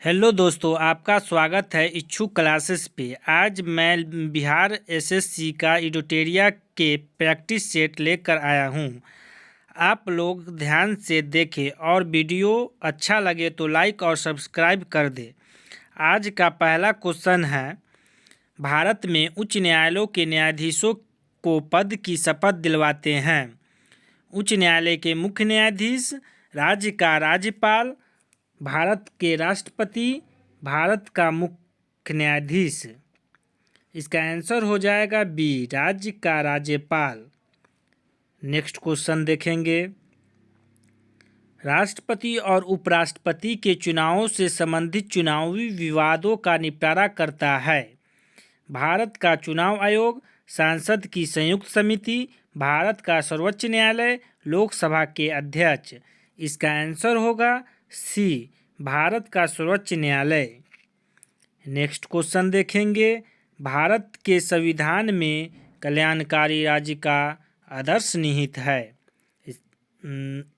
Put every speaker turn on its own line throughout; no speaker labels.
Hello दोस्तों, आपका स्वागत है इच्छुक क्लासेस पे। आज मैं बिहार एसएससी का एडिटोरिया के प्रैक्टिस सेट लेकर आया हूँ। आप लोग ध्यान से देखें और वीडियो अच्छा लगे तो लाइक और सब्सक्राइब कर दें। आज का पहला क्वेश्चन है, भारत में उच्च न्यायालयों के न्यायाधीशों को पद की शपथ दिलवाते हैं। उच्च न्यायालय के मुख्य न्यायाधीश, राज्य का राज्यपाल, भारत के राष्ट्रपति, भारत का मुख्य न्यायाधीश। इसका आंसर हो जाएगा बी, राज्य का राज्यपाल। नेक्स्ट क्वेश्चन देखेंगे, राष्ट्रपति और उपराष्ट्रपति के चुनावों से संबंधित चुनावी विवादों का निपटारा करता है। भारत का चुनाव आयोग, संसद की संयुक्त समिति, भारत का सर्वोच्च न्यायालय, लोकसभा के अध्यक्ष। इसका आंसर होगा सी, भारत का सर्वोच्च न्यायालय। नेक्स्ट क्वेश्चन देखेंगे, भारत के संविधान में कल्याणकारी राज्य का आदर्श निहित है।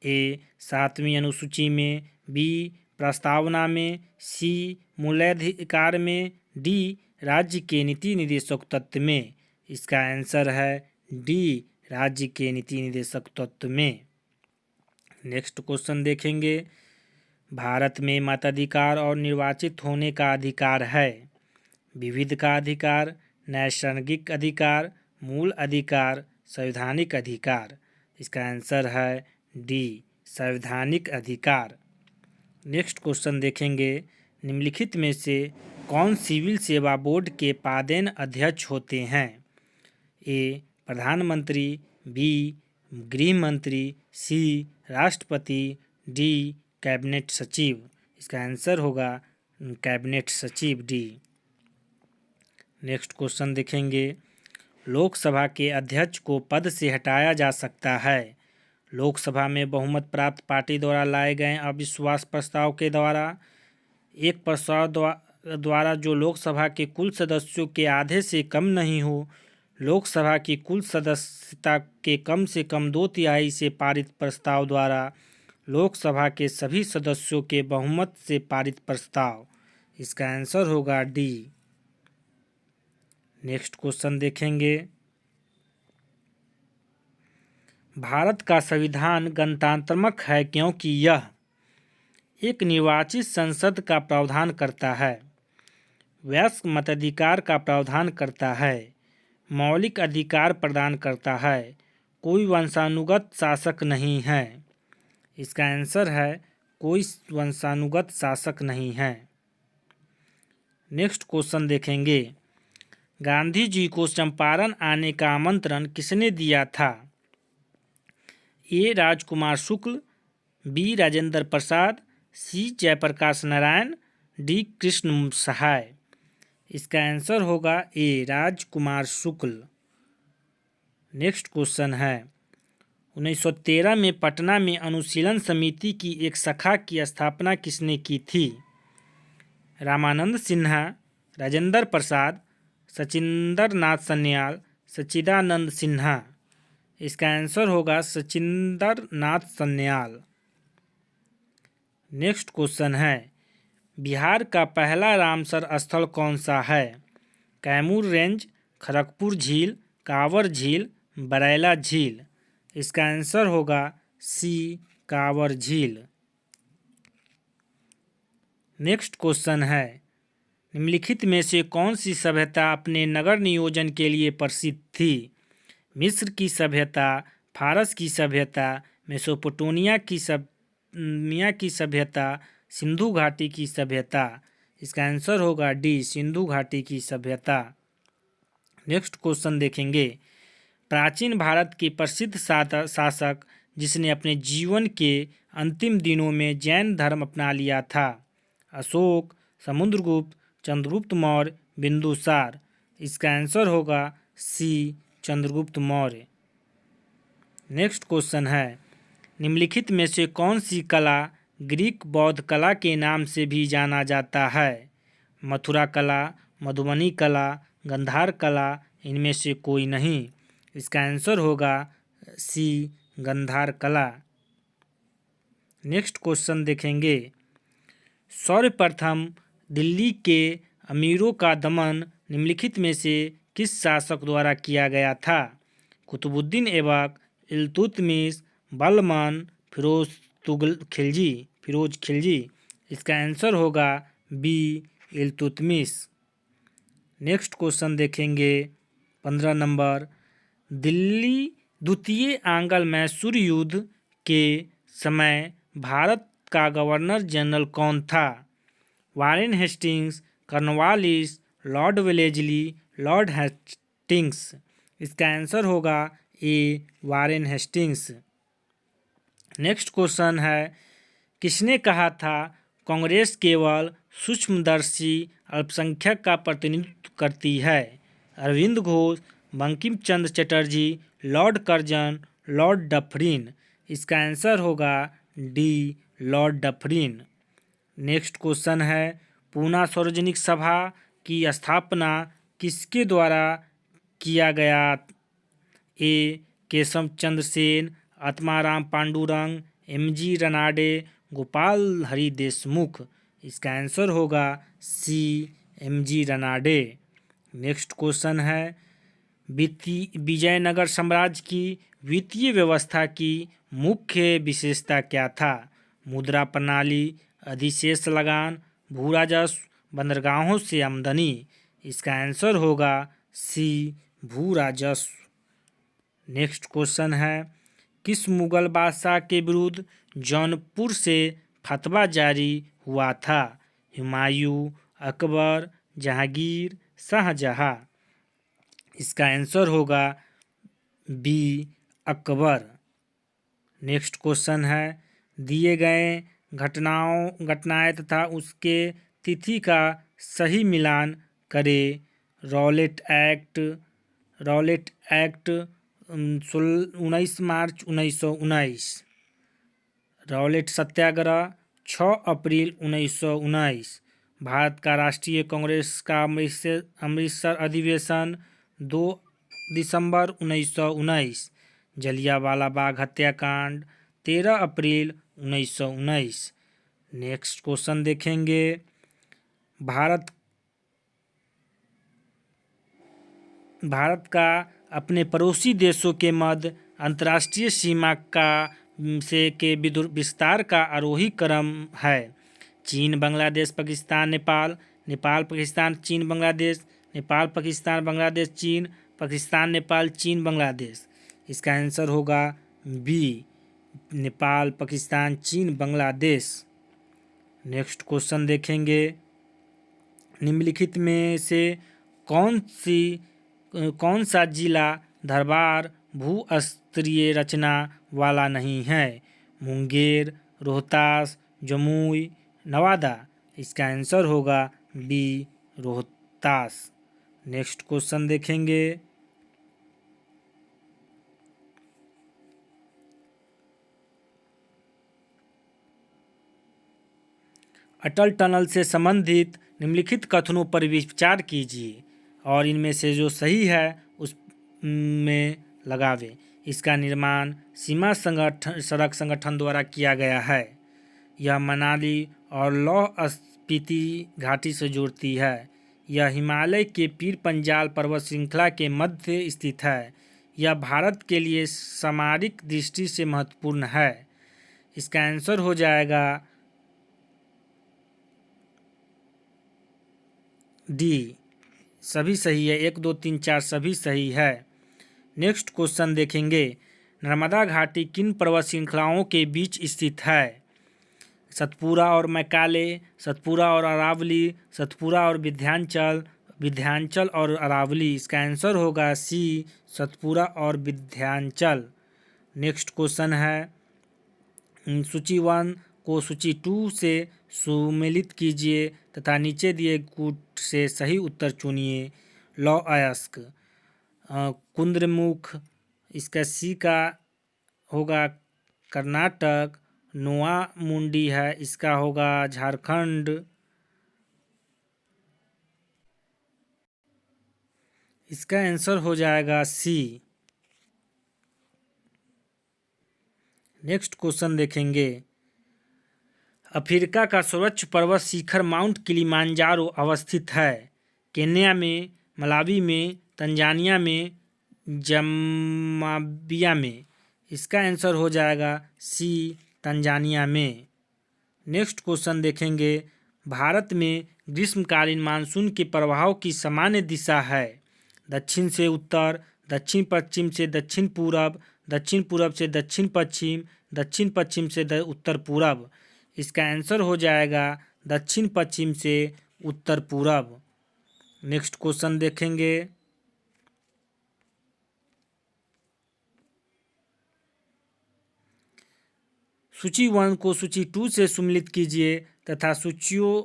ए, 7वीं अनुसूची में, बी, प्रस्तावना में, सी, मूलाधिकार में, डी, राज्य के नीति निर्देशक तत्व में। इसका आंसर है डी, राज्य के नीति निर्देशक तत्व में। नेक्स्ट क्वेश्चन देखेंगे, भारत में मताधिकार और निर्वाचित होने का अधिकार है। विविध का अधिकार, नैसर्गिक अधिकार, मूल अधिकार, संवैधानिक अधिकार। इसका आंसर है डी, संवैधानिक अधिकार। नेक्स्ट क्वेश्चन देखेंगे, निम्नलिखित में से कौन सिविल सेवा बोर्ड के पदेन अध्यक्ष होते हैं। ए, प्रधानमंत्री, बी, गृह मंत्री, सी, राष्ट्रपति, डी, कैबिनेट सचिव। इसका आंसर होगा कैबिनेट सचिव, डी। नेक्स्ट क्वेश्चन देखेंगे, लोकसभा के अध्यक्ष को पद से हटाया जा सकता है। लोकसभा में बहुमत प्राप्त पार्टी द्वारा लाए गए अविश्वास प्रस्ताव के द्वारा, एक प्रस्ताव द्वारा जो लोकसभा के कुल सदस्यों के आधे से कम नहीं हो, लोकसभा की कुल सदस्यता के कम से कम 2/3 से पारित प्रस्ताव द्वारा, लोकसभा के सभी सदस्यों के बहुमत से पारित प्रस्ताव। इसका आंसर होगा डी। नेक्स्ट क्वेश्चन देखेंगे, भारत का संविधान गणतंत्रात्मक है क्योंकि यह एक निर्वाचित संसद का प्रावधान करता है, वयस्क मताधिकार का प्रावधान करता है, मौलिक अधिकार प्रदान करता है, कोई वंशानुगत शासक नहीं है। इसका आंसर है कोई वंशानुगत शासक नहीं है। नेक्स्ट क्वेश्चन देखेंगे, गांधी जी को चंपारण आने का आमंत्रण किसने दिया था। ए, राजकुमार शुक्ल, बी, राजेंद्र प्रसाद, सी, जयप्रकाश नारायण, डी, कृष्ण सहाय। इसका आंसर होगा ए, राजकुमार शुक्ल। नेक्स्ट क्वेश्चन है, 1913 में पटना में अनुशीलन समिति की एक शाखा की स्थापना किसने की थी। रामानंद सिन्हा, राजेंद्र प्रसाद, सचिंदर नाथ सन्याल, सच्चिदानंद सिन्हा। इसका आंसर होगा सचिंदर नाथ सन्याल। नेक्स्ट क्वेश्चन है, बिहार का पहला रामसर स्थल कौन सा है। कैमूर रेंज, खड़गपुर झील, कांवर झील, बरैला झील। इसका आंसर होगा सी, कांवर झील। नेक्स्ट क्वेश्चन है, निम्नलिखित में से कौन सी सभ्यता अपने नगर नियोजन के लिए प्रसिद्ध थी। मिस्र की सभ्यता, फारस की सभ्यता, मेसोपोटामिया की सभ्यता, सिंधु घाटी की सभ्यता। इसका आंसर होगा डी, सिंधु घाटी की सभ्यता। नेक्स्ट क्वेश्चन देखेंगे, प्राचीन भारत के प्रसिद्ध शासक जिसने अपने जीवन के अंतिम दिनों में जैन धर्म अपना लिया था। अशोक, समुद्रगुप्त, चंद्रगुप्त मौर्य, बिंदुसार। इसका आंसर होगा सी, चंद्रगुप्त मौर्य। नेक्स्ट क्वेश्चन है, निम्नलिखित में से कौन सी कला ग्रीक बौद्ध कला के नाम से भी जाना जाता है। मथुरा कला, मधुबनी कला, गांधार कला, इनमें से कोई नहीं। इसका आंसर होगा सी, गांधार कला। नेक्स्ट क्वेश्चन देखेंगे, सर्वप्रथम दिल्ली के अमीरों का दमन निम्नलिखित में से किस शासक द्वारा किया गया था? कुतुबुद्दीन ऐबक, इल्तुतमिश, बलबन, फिरोज खिलजी। इसका आंसर होगा बी, इल्तुतमिश। नेक्स्ट क्वेश्चन देखेंगे 15 नंबर। दिल्ली द्वितीय आंग्ल मैसूर युद्ध के समय भारत का गवर्नर जनरल कौन था? Warren Hastings, Cornwallis, Lord Wellesley, Lord Hastings. इसका आंसर होगा ए, वारेन हेस्टिंग्स। नेक्स्ट क्वेश्चन है, किसने कहा था कांग्रेस केवल सूक्ष्मदर्शी अल्पसंख्यक का प्रतिनिधित्व करती है? Arvind Ghosh, Bankim Chandra Chatterjee, Lord Curzon, Lord Dufferin. इसका आंसर होगा D, Lord Dufferin. Next question है, पूना सार्वजनिक सभा की स्थापना किसके द्वारा किया गया? ए, केशव चंद्र सेन, आत्माराम पांडुरंग, एम.जी. रनाडे, गोपाल हरि देशमुख। इसका आंसर होगा सी, एम.जी. रनाडे। नेक्स्ट क्वेश्चन है, विजयनगर साम्राज्य की वित्तीय व्यवस्था की मुख्य विशेषता क्या था? मुद्रा प्रणाली, अधिशेष लगान, भू राजस्व, बंदरगाहों से आमदनी। इसका आंसर होगा सी, भू राजस्व। नेक्स्ट क्वेश्चन है, किस मुगल बादशाह के विरुद्ध जौनपुर से फतवा जारी हुआ था? हुमायूं, अकबर, जहांगीर, शाहजहां। इसका आंसर होगा बी, अकबर। नेक्स्ट क्वेश्चन है, दिए गए घटनाएं तथा उसके तिथि का सही मिलान करें। रॉलेट एक्ट 19 मार्च 1919। रॉलेट सत्याग्रह 6 अप्रैल 1919। भारत का राष्ट्रीय कांग्रेस का अमृतसर अधिवेशन 2 दिसंबर 1919। जलियांवाला बाग हत्याकांड 13 अप्रैल 1919। नेक्स्ट क्वेश्चन देखेंगे, भारत का अपने पड़ोसी देशों के मध्य अंतर्राष्ट्रीय सीमा के विस्तार का आरोही क्रम है। चीन, बांग्लादेश, पाकिस्तान, नेपाल, नेपाल, पाकिस्तान, चीन, बांग्लादेश, नेपाल, पाकिस्तान, बांग्लादेश, चीन, पाकिस्तान, नेपाल, चीन, बांग्लादेश। इसका आंसर होगा बी, नेपाल, पाकिस्तान, चीन, बांग्लादेश। नेक्स्ट क्वेश्चन देखेंगे, निम्नलिखित में से कौन सा जिला धरवार भूस्तरीय रचना वाला नहीं है? मुंगेर, रोहतास, जमुई, नवादा। इसका आंसर होगा बी, रोहतास। नेक्स्ट क्वेश्चन देखेंगे, अटल टनल से संबंधित निम्नलिखित कथनों पर विचार कीजिए और इनमें से जो सही है उस में लगावे। इसका निर्माण सीमा सड़क संगठन द्वारा किया गया है। यह मनाली और लाहौल स्पीति घाटी से जोड़ती है। यह हिमालय के पीर पंजाल पर्वत श्रृंखला के मध्य स्थित है। यह भारत के लिए सामरिक दृष्टि से महत्वपूर्ण है। इसका आंसर हो जाएगा डी, सभी सही है। 1, 2, 3, 4 सभी सही है। नेक्स्ट क्वेश्चन देखेंगे, नर्मदा घाटी किन पर्वत श्रृंखलाओं के बीच स्थित है? सतपुरा और मैकाले, सतपुरा और अरावली, सतपुरा और विंध्याचल और अरावली। इसका आंसर होगा सी, सतपुरा और विंध्याचल। नेक्स्ट क्वेश्चन है, सूची 1 को सूची 2 से सुमेलित कीजिए तथा नीचे दिए कूट से सही उत्तर चुनिए। लौ अयस्क, कुद्रेमुख। इसका सी का होगा कर्नाटक। नोआ मुंडी है, इसका होगा झारखंड। इसका आंसर हो जाएगा सी। नेक्स्ट क्वेश्चन देखेंगे, अफ्रीका का सर्वोच्च पर्वत शिखर माउंट किलिमांजारो अवस्थित है। केन्या में, मलावी में, तंजानिया में, जाम्बिया में। इसका आंसर हो जाएगा सी, तंजानिया में। नेक्स्ट क्वेश्चन देखेंगे। भारत में ग्रीष्मकालीन मानसून के प्रवाह की सामान्य दिशा है। दक्षिण से उत्तर, दक्षिण पश्चिम से दक्षिण पूरब, दक्षिण पूरब से दक्षिण पश्चिम, दक्षिण पश्चिम से उत्तर पूरब। इसका आंसर हो जाएगा दक्षिण पश्चिम से उत्तर पूरब। नेक्स्ट क्वेश्चन देखेंगे। सूची 1 को सूची 2 से सम्मिलित कीजिए तथा सूचियों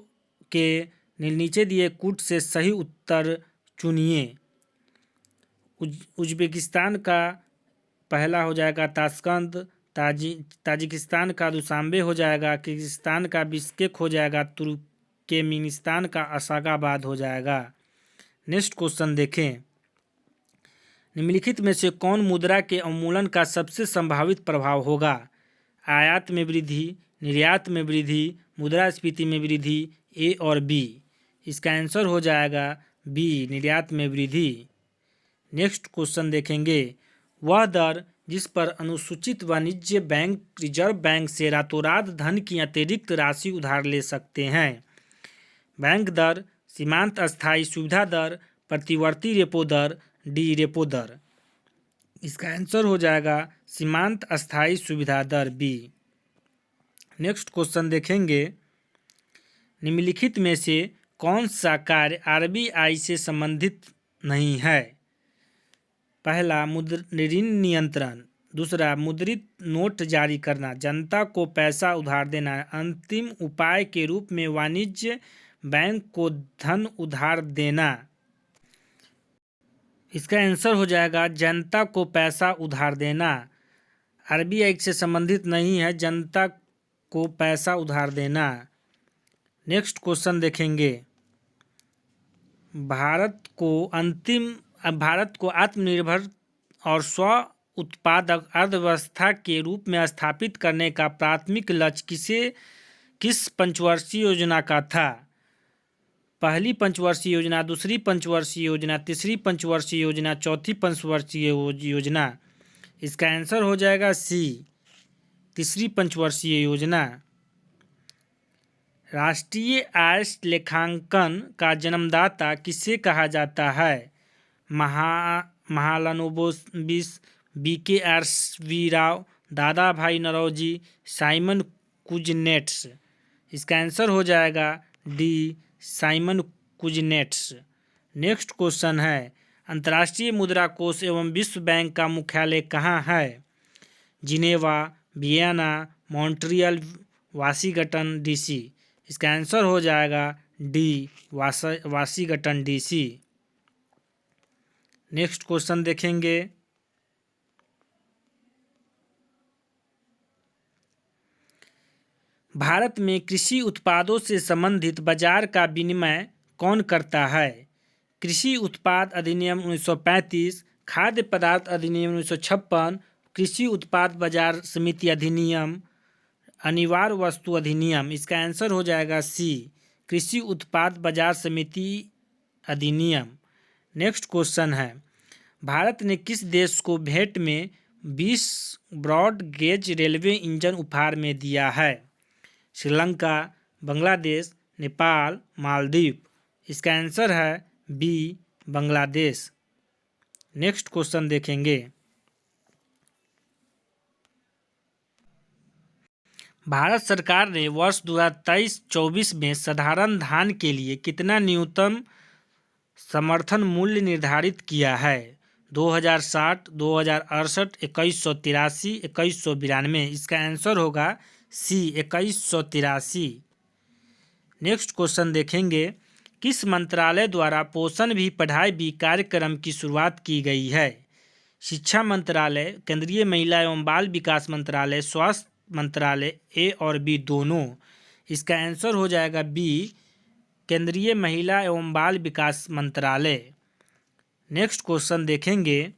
के नीचे दिए कूट से सही उत्तर चुनिए। उज्बेकिस्तान का पहला हो जाएगा ताशकंद, ताजिकिस्तान का दुशांबे हो जाएगा, किर्गिस्तान का बिश्केक हो जाएगा, तुर्कमेनिस्तान का अशगाबाद हो जाएगा। नेक्स्ट क्वेश्चन देखें। निम्नलिखित में से कौन मुद्रा के अवमूल्यन का सबसे संभावित प्रभाव होगा? आयात में वृद्धि, निर्यात में वृद्धि, मुद्रास्फीति में वृद्धि, ए और बी। इसका आंसर हो जाएगा बी, निर्यात में वृद्धि। नेक्स्ट क्वेश्चन देखेंगे। वह दर जिस पर अनुसूचित वाणिज्य बैंक रिजर्व बैंक से रातों रात धन की अतिरिक्त राशि उधार ले सकते हैं। बैंक दर, सीमांत अस्थायी सुविधा दर, प्रतिवर्ती रेपो दर, डी रेपो दर। इसका आंसर हो जाएगा सीमांत अस्थायी सुविधा दर, बी। नेक्स्ट क्वेश्चन देखेंगे। निम्नलिखित में से कौन सा कार्य आरबीआई से संबंधित नहीं है? पहला ऋण नियंत्रण, दूसरा मुद्रित नोट जारी करना, जनता को पैसा उधार देना, अंतिम उपाय के रूप में वाणिज्य बैंक को धन उधार देना। इसका आंसर हो जाएगा जनता को पैसा उधार देना। आरबीआई से संबंधित नहीं है, जनता को पैसा उधार देना। नेक्स्ट क्वेश्चन देखेंगे। भारत को आत्मनिर्भर और स्व उत्पादक अर्थव्यवस्था के रूप में स्थापित करने का प्राथमिक लक्ष्य किस पंचवर्षीय योजना का था? पहली पंचवर्षीय योजना, दूसरी पंचवर्षीय योजना, तीसरी पंचवर्षीय योजना, चौथी पंचवर्षीय योजना। इसका आंसर हो जाएगा सी, तीसरी पंचवर्षीय योजना। राष्ट्रीय आय लेखांकन का जन्मदाता किसे कहा जाता है? महालनोबिस, BKRV राव, दादा भाई नौरोजी, साइमन कुजनेट्स। इसका आंसर हो जाएगा D, Simon Kuznets. Next question है। अंतर्राष्ट्रीय मुद्रा कोष एवं विश्व बैंक का मुख्यालय कहाँ है? Geneva, Vienna, Montreal, Washington DC। इसका आंसर हो जाएगा D, Washington DC। Next question देखेंगे। भारत में कृषि उत्पादों से संबंधित बाजार का विनियमन कौन करता है? कृषि उत्पाद अधिनियम 1935, खाद्य पदार्थ अधिनियम 1956, कृषि उत्पाद बाजार समिति अधिनियम, अनिवार्य वस्तु अधिनियम। इसका आंसर हो जाएगा सी, कृषि उत्पाद बाजार समिति अधिनियम। नेक्स्ट क्वेश्चन है। भारत ने किस देश को भेंट में 20 ब्रॉड गेज रेलवे इंजन उपहार में दिया है? श्रीलंका, बांग्लादेश, नेपाल, मालदीव। इसका आंसर है बी, बांग्लादेश। नेक्स्ट क्वेश्चन देखेंगे। भारत सरकार ने वर्ष 2023-24 में साधारण धान के लिए कितना न्यूनतम समर्थन मूल्य निर्धारित किया है? 2060, 2068, 2183, 2192। इसका आंसर होगा सी, 2183। नेक्स्ट क्वेश्चन देखेंगे। किस मंत्रालय द्वारा पोषण भी पढ़ाई भी कार्यक्रम की शुरुआत की गई है? शिक्षा मंत्रालय, केंद्रीय महिला एवं बाल विकास मंत्रालय, स्वास्थ्य मंत्रालय, ए और बी दोनों। इसका आंसर हो जाएगा बी, केंद्रीय महिला एवं बाल विकास मंत्रालय। नेक्स्ट क्वेश्चन देखेंगे।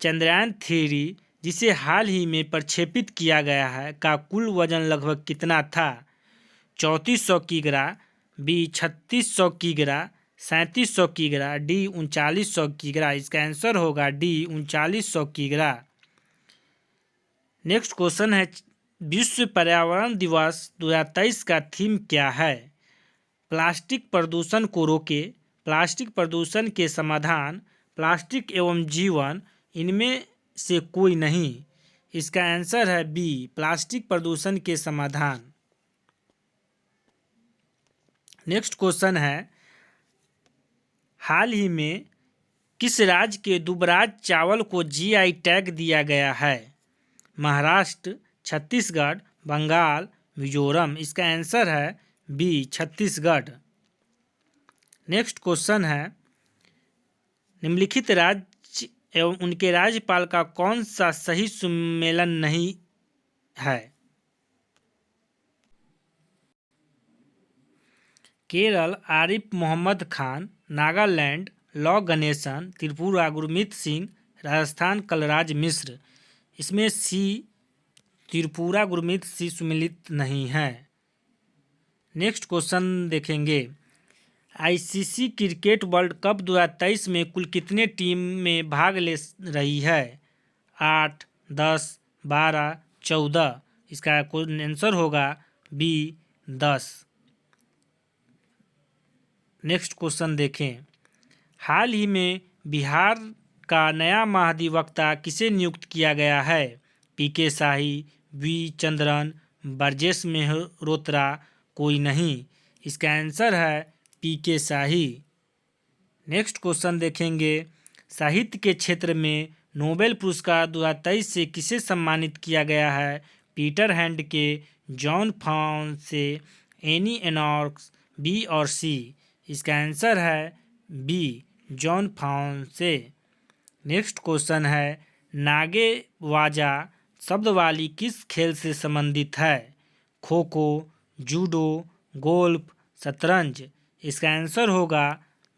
चंद्रयान 3 जिसे हाल ही में प्रक्षेपित किया गया है का कुल वजन लगभग कितना था? 3400 किग्रा, बी 3600 किग्रा, 3700 किग्रा, डी 3900 किग्रा। इसका आंसर होगा डी 3900 किग्रा। नेक्स्ट क्वेश्चन है, विश्व पर्यावरण दिवस 2023 का थीम क्या है? प्लास्टिक प्रदूषण को रोके, प्लास्टिक प्रदूषण के समाधान, प्लास्टिक एवं जीवन, इनमें से कोई नहीं। इसका आंसर है बी, प्लास्टिक प्रदूषण के समाधान। नेक्स्ट क्वेश्चन है, हाल ही में किस राज्य के दुबराज चावल को जीआई टैग दिया गया है? महाराष्ट्र, छत्तीसगढ़, बंगाल, मिजोरम। इसका आंसर है बी, छत्तीसगढ़। नेक्स्ट क्वेश्चन है, निम्नलिखित राज्य एवं उनके राज्यपाल का कौन सा सही सम्मेलन नहीं है? केरल, आरिफ मोहम्मद खान, नागालैंड, लॉ गणेशन, त्रिपुरा गुरमीत सिंह, राजस्थान कलराज मिश्र। इसमें सी, त्रिपुरा गुरमीत सिंह सम्मिलित नहीं है। नेक्स्ट क्वेश्चन देखेंगे, आईसीसी क्रिकेट वर्ल्ड कप 2023 में कुल कितने टीम में भाग ले रही है? 8, 10, 12, 14। इसका आंसर होगा बी, 10। नेक्स्ट क्वेश्चन देखें, हाल ही में बिहार का नया महाधिवक्ता किसे नियुक्त किया गया है? पीके शाही, वी चंद्रन, ब्रजेश मेहरोत्रा, कोई नहीं। इसका आंसर है पीके शाही। नेक्स्ट क्वेश्चन देखेंगे, साहित्य के क्षेत्र में नोबेल पुरस्कार 2023 से किसे सम्मानित किया गया है? Peter Handke, Jon Fosse, Annie Ernaux, B और सी। इसका आंसर है B, Jon Fosse. Next question है, नागेवाजा शब्दवाली किस खेल से संबंधित है? खो खो, जूडो, गोल्फ, शतरंज। इसका आंसर होगा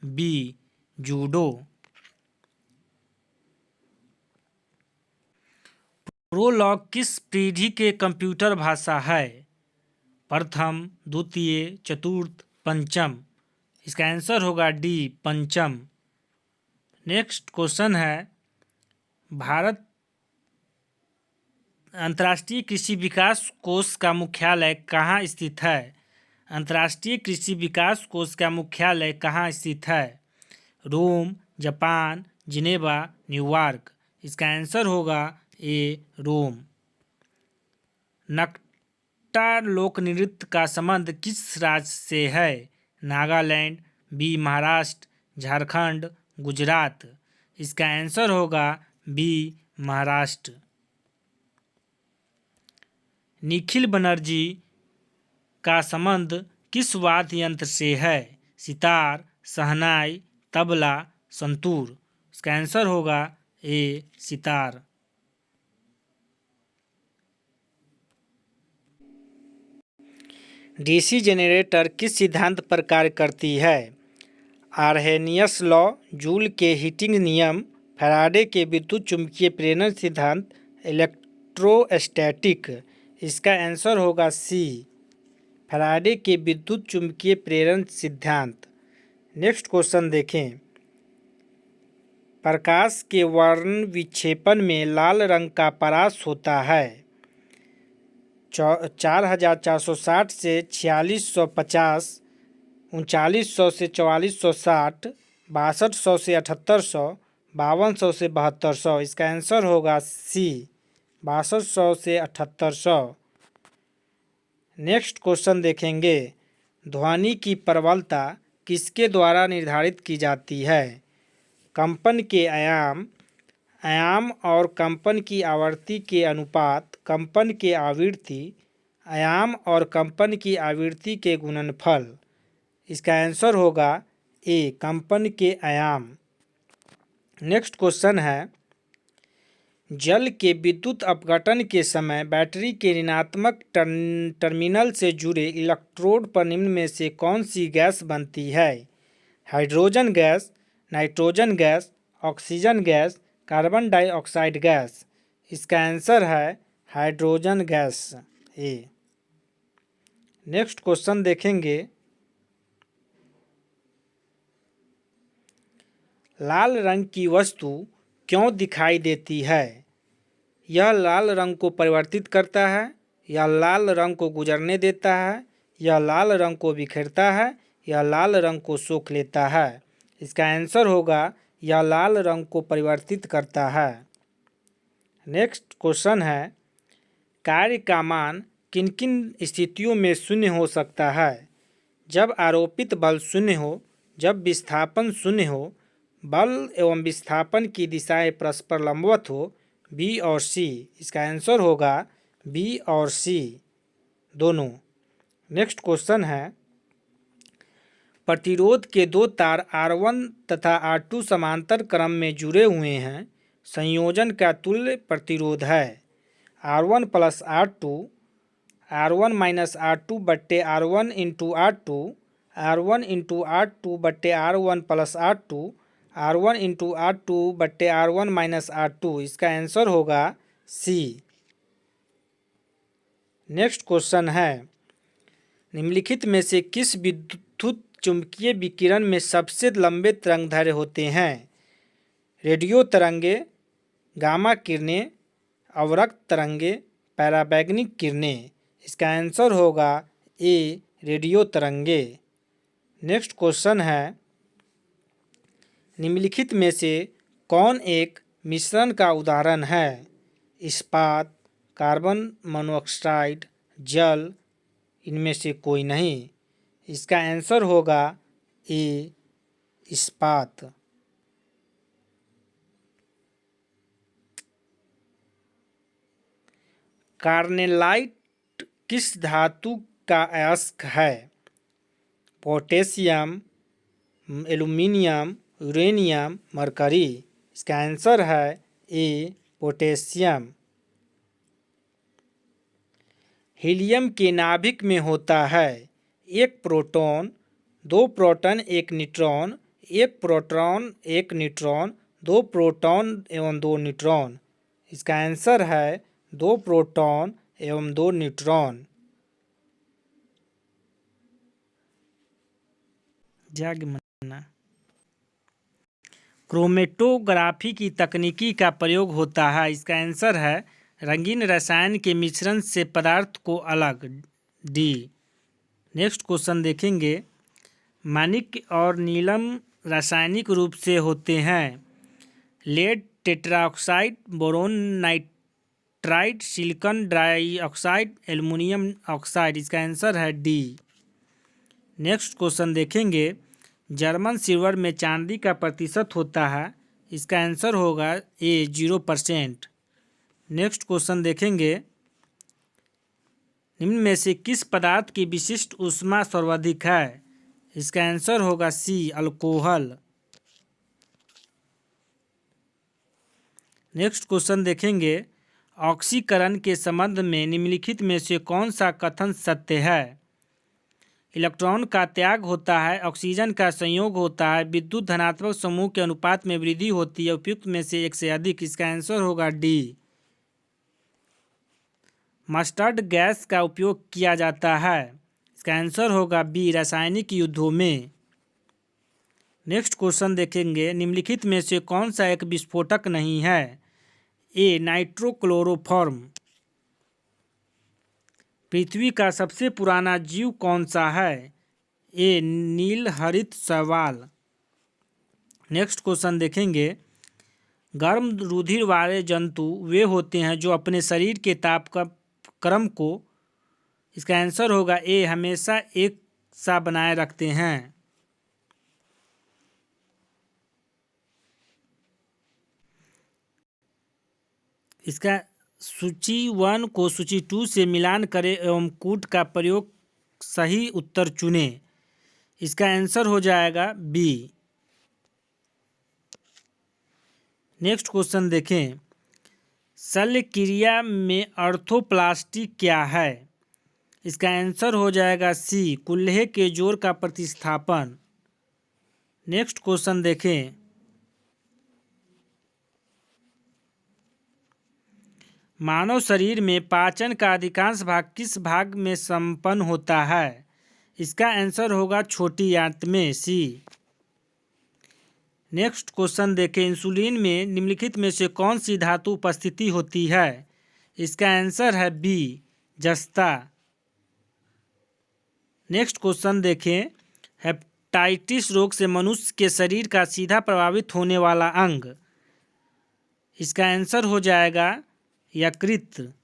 बी, जूडो। प्रोलॉग किस पीढ़ी के कंप्यूटर भाषा है? प्रथम, द्वितीय, चतुर्थ, पंचम। इसका आंसर होगा डी, पंचम। नेक्स्ट क्वेश्चन है, भारत अंतर्राष्ट्रीय कृषि विकास कोष का मुख्यालय कहाँ स्थित है? अंतर्राष्ट्रीय कृषि विकास कोष का मुख्यालय कहाँ स्थित है? रोम, जापान, जिनेवा, न्यूयॉर्क। इसका आंसर होगा ए, रोम। नक्टा लोक नृत्य का संबंध किस राज्य से है? नागालैंड, बी महाराष्ट्र, झारखंड, गुजरात। इसका आंसर होगा बी, महाराष्ट्र। निखिल बनर्जी का संबंध किस वाद्य यंत्र से है? सितार, शहनाई, तबला, संतूर। इसका आंसर होगा ए, सितार। डीसी जनरेटर किस सिद्धांत पर कार्य करती है? आर्हेनियस लॉ, जूल के हीटिंग नियम, फैराडे के विद्युत चुंबकीय प्रेरण सिद्धांत, इलेक्ट्रोस्टैटिक। इसका आंसर होगा सी, फैराडे के विद्युत चुंबकीय प्रेरण सिद्धांत। नेक्स्ट क्वेश्चन देखें, प्रकाश के वर्ण विक्षेपण में लाल रंग का परास होता है? 4460 से 4650, 3900 से 4460, 6200 से 7800, 5200 से 7200। इसका आंसर होगा सी, 6200 से 7800। नेक्स्ट क्वेश्चन देखेंगे, ध्वनि की प्रबलता किसके द्वारा निर्धारित की जाती है? कंपन के आयाम, आयाम और कंपन की आवृत्ति के अनुपात, कंपन के आवृत्ति, आयाम और कंपन की आवृत्ति के गुणनफल। इसका आंसर होगा ए, कंपन के आयाम। नेक्स्ट क्वेश्चन है, जल के विद्युत अपघटन के समय बैटरी के ऋणात्मक टर्मिनल से जुड़े इलेक्ट्रोड पर निम्न में से कौन सी गैस बनती है? Hydrogen gas, nitrogen gas, oxygen gas, carbon dioxide gas. इसका आंसर है हाइड्रोजन गैस, ए। नेक्स्ट क्वेश्चन देखेंगे, लाल रंग की वस्तु क्यों दिखाई देती है? यह लाल रंग को परिवर्तित करता है, यह लाल रंग को गुजरने देता है, यह लाल रंग को बिखेरता है, यह लाल रंग को सोख लेता है। इसका आंसर होगा यह लाल रंग को परिवर्तित करता है। नेक्स्ट क्वेश्चन है, कार्य का मान किन किन स्थितियों में शून्य हो सकता है? जब आरोपित बल शून्य हो, जब विस्थापन शून्य हो, बल एवं विस्थापन की दिशाएं परस्पर लंबवत हो, बी और सी। इसका आंसर होगा बी और सी दोनों। नेक्स्ट क्वेश्चन है, प्रतिरोध के दो तार R1 तथा R2 समांतर क्रम में जुड़े हुए हैं, संयोजन का तुल्य प्रतिरोध है R1 plus R2, R1 minus R2 बट्टे R1 into R2, R1 into R2 बट्टे R1 plus R2, R1 into R2 बट्टे R1 माइनस R2। इसका आंसर होगा सी। नेक्स्ट क्वेश्चन है, निम्नलिखित में से किस विद्युत चुंबकीय विकिरण में सबसे लंबे तरंगदैर्घ्य होते हैं? रेडियो तरंगे, गामा किरणें, अवरक्त तरंगे, पराबैंगनी किरणें। इसका आंसर होगा ए, रेडियो तरंगे। नेक्स्ट क्वेश्चन है, निम्नलिखित में से कौन एक मिश्रण का उदाहरण है? इस्पात, कार्बन मोनोऑक्साइड, जल, इनमें से कोई नहीं। इसका आंसर होगा ए, इस्पात। कार्नेलाइट किस धातु का अयस्क है? Potassium, aluminium, uranium, mercury. इसका आंसर है ए, पोटेशियम। हीलियम के नाभिक में होता है एक प्रोटॉन, दो प्रोटॉन एक न्यूट्रॉन, एक प्रोटॉन एक न्यूट्रॉन, दो प्रोटॉन एवं दो न्यूट्रॉन। इसका आंसर है दो प्रोटॉन एवं दो न्यूट्रॉन। क्रोमेटोग्राफी की तकनीकी का प्रयोग होता है। इसका आंसर है रंगीन रसायन के मिश्रण से पदार्थ को अलग, डी। नेक्स्ट क्वेश्चन देखेंगे, माणिक्य और नीलम रासायनिक रूप से होते हैं lead tetraoxide, boron nitride, silicon dioxide, aluminium oxide. इसका आंसर है डी। नेक्स्ट क्वेश्चन देखेंगे, जर्मन सिल्वर में चांदी का प्रतिशत होता है। इसका आंसर होगा ए, 0%। नेक्स्ट क्वेश्चन देखेंगे, निम्न में से किस पदार्थ की विशिष्ट ऊष्मा सर्वाधिक है? इसका आंसर होगा सी, अल्कोहल। नेक्स्ट क्वेश्चन देखेंगे, ऑक्सीकरण के संबंध में निम्नलिखित में से कौन सा कथन सत्य है? इलेक्ट्रॉन का त्याग होता है, ऑक्सीजन का संयोग होता है, विद्युत धनात्मक समूह के अनुपात में वृद्धि होती है, उपयुक्त में से एक से अधिक। इसका आंसर होगा डी। मस्टर्ड गैस का उपयोग किया जाता है। इसका आंसर होगा बी, रासायनिक युद्धों में। नेक्स्ट क्वेश्चन देखेंगे, निम्नलिखित में से कौन सा एक विस्फोटक नहीं है? ए, नाइट्रोक्लोरोफॉर्म। पृथ्वी का सबसे पुराना जीव कौन सा है? ए, नीलहरित शैवाल। नेक्स्ट क्वेश्चन देखेंगे, गर्म रुधिर वाले जंतु वे होते हैं जो अपने शरीर के ताप का क्रम को, इसका आंसर होगा ए, हमेशा एक सा बनाए रखते हैं। इसका सूची 1 को सूची 2 से मिलान करें एवं कूट का प्रयोग सही उत्तर चुनें। इसका आंसर हो जाएगा बी। नेक्स्ट क्वेश्चन देखें, शल्य क्रिया में ऑर्थोप्लास्टी क्या है? इसका आंसर हो जाएगा सी, कुल्हे के जोड़ का प्रतिस्थापन। नेक्स्ट क्वेश्चन देखें, मानव शरीर में पाचन का अधिकांश भाग किस भाग में संपन्न होता है? इसका आंसर होगा छोटी आंत में, सी। नेक्स्ट क्वेश्चन देखें, इंसुलिन में निम्नलिखित में से कौन सी धातु उपस्थिति होती है? इसका आंसर है बी, जस्ता। नेक्स्ट क्वेश्चन देखें, हेपेटाइटिस रोग से मनुष्य के शरीर का सीधा प्रभावित होने वाला अंग। इसका आंसर हो जाएगा यकृत।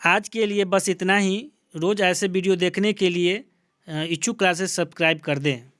आज के लिए बस इतना ही। रोज़ ऐसे वीडियो देखने के लिए इच्छुक क्लासेस सब्सक्राइब कर दें।